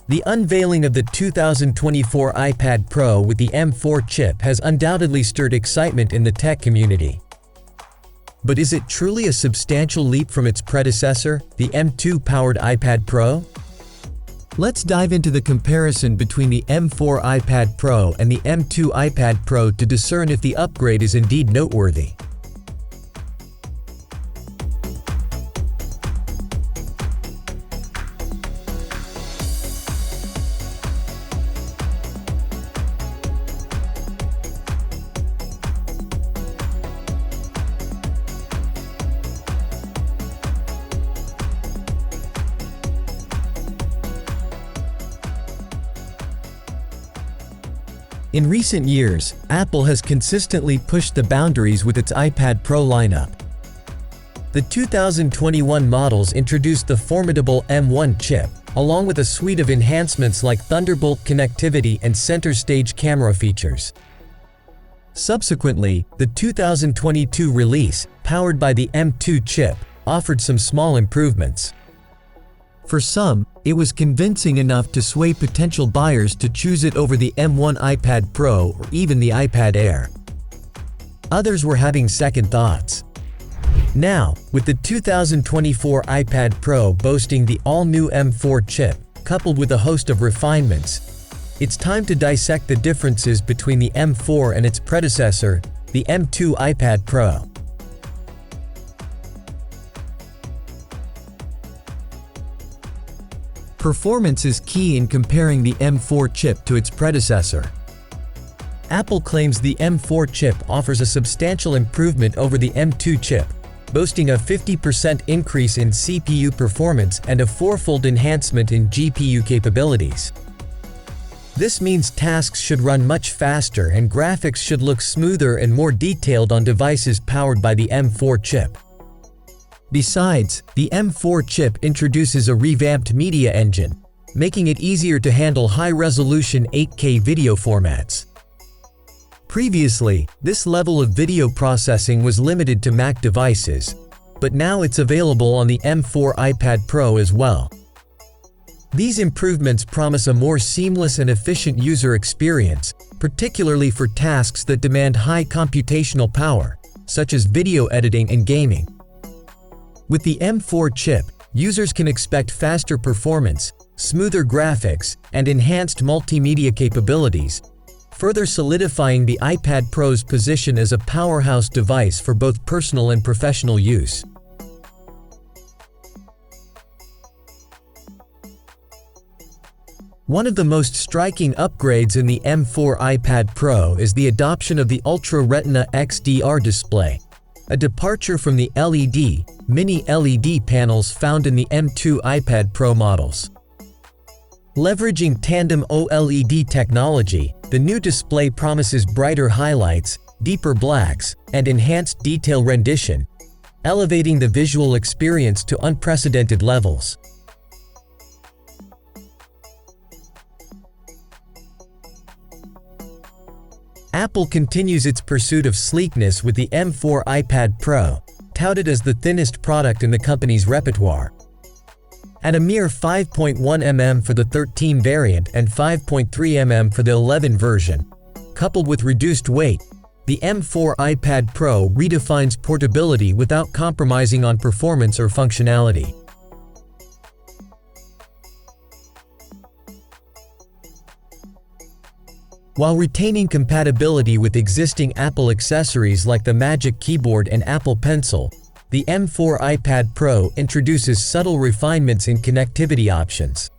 The unveiling of the 2024 iPad Pro with the M4 chip has undoubtedly stirred excitement in the tech community. But is it truly a substantial leap from its predecessor, the M2-powered iPad Pro? Let's dive into the comparison between the M4 iPad Pro and the M2 iPad Pro to discern if the upgrade is indeed noteworthy. In recent years, Apple has consistently pushed the boundaries with its iPad Pro lineup. The 2021 models introduced the formidable M1 chip, along with a suite of enhancements like Thunderbolt connectivity and center stage camera features. Subsequently, the 2022 release, powered by the M2 chip, offered some small improvements. For some, it was convincing enough to sway potential buyers to choose it over the M1 iPad Pro or even the iPad Air. Others were having second thoughts. Now, with the 2024 iPad Pro boasting the all-new M4 chip, coupled with a host of refinements, it's time to dissect the differences between the M4 and its predecessor, the M2 iPad Pro. Performance is key in comparing the M4 chip to its predecessor. Apple claims the M4 chip offers a substantial improvement over the M2 chip, boasting a 50% increase in CPU performance and a fourfold enhancement in GPU capabilities. This means tasks should run much faster and graphics should look smoother and more detailed on devices powered by the M4 chip. Besides, the M4 chip introduces a revamped media engine, making it easier to handle high-resolution 8K video formats. Previously, this level of video processing was limited to Mac devices, but now it's available on the M4 iPad Pro as well. These improvements promise a more seamless and efficient user experience, particularly for tasks that demand high computational power, such as video editing and gaming. With the M4 chip, users can expect faster performance, smoother graphics, and enhanced multimedia capabilities, further solidifying the iPad Pro's position as a powerhouse device for both personal and professional use. One of the most striking upgrades in the M4 iPad Pro is the adoption of the Ultra Retina XDR display, a departure from the LED, mini LED panels found in the M2 iPad Pro models. Leveraging tandem OLED technology, the new display promises brighter highlights, deeper blacks, and enhanced detail rendition, elevating the visual experience to unprecedented levels. Apple continues its pursuit of sleekness with the M4 iPad Pro, touted as the thinnest product in the company's repertoire. At a mere 5.1 mm for the 13 variant and 5.3 mm for the 11 version, coupled with reduced weight, the M4 iPad Pro redefines portability without compromising on performance or functionality. While retaining compatibility with existing Apple accessories like the Magic Keyboard and Apple Pencil, the M4 iPad Pro introduces subtle refinements in connectivity options.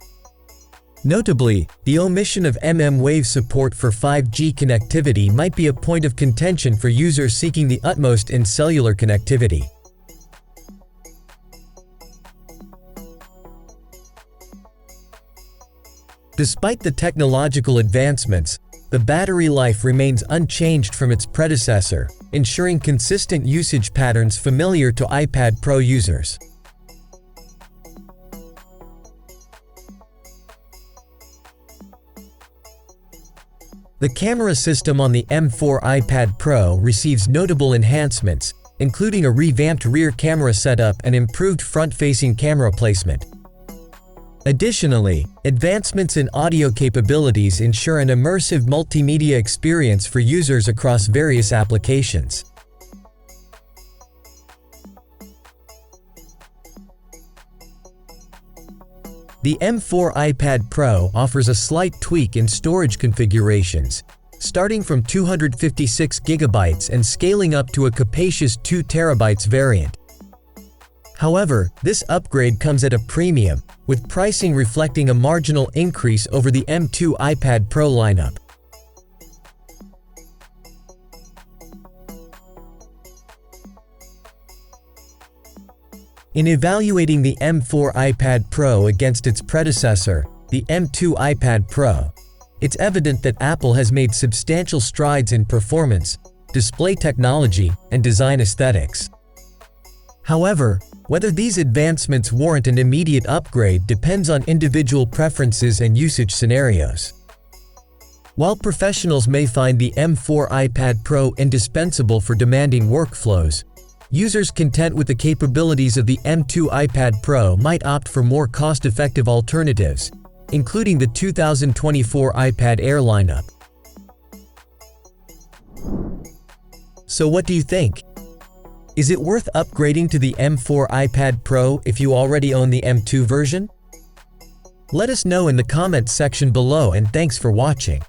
Notably, the omission of mmWave support for 5G connectivity might be a point of contention for users seeking the utmost in cellular connectivity. Despite the technological advancements, the battery life remains unchanged from its predecessor, ensuring consistent usage patterns familiar to iPad Pro users. The camera system on the M4 iPad Pro receives notable enhancements, including a revamped rear camera setup and improved front-facing camera placement. Additionally, advancements in audio capabilities ensure an immersive multimedia experience for users across various applications. The M4 iPad Pro offers a slight tweak in storage configurations, starting from 256GB and scaling up to a capacious 2TB variant. However, this upgrade comes at a premium, with pricing reflecting a marginal increase over the M2 iPad Pro lineup. In evaluating the M4 iPad Pro against its predecessor, the M2 iPad Pro, it's evident that Apple has made substantial strides in performance, display technology, and design aesthetics. However, whether these advancements warrant an immediate upgrade depends on individual preferences and usage scenarios. While professionals may find the M4 iPad Pro indispensable for demanding workflows, users content with the capabilities of the M2 iPad Pro might opt for more cost-effective alternatives, including the 2024 iPad Air lineup. So what do you think? Is it worth upgrading to the M4 iPad Pro if you already own the M2 version? Let us know in the comments section below, and thanks for watching.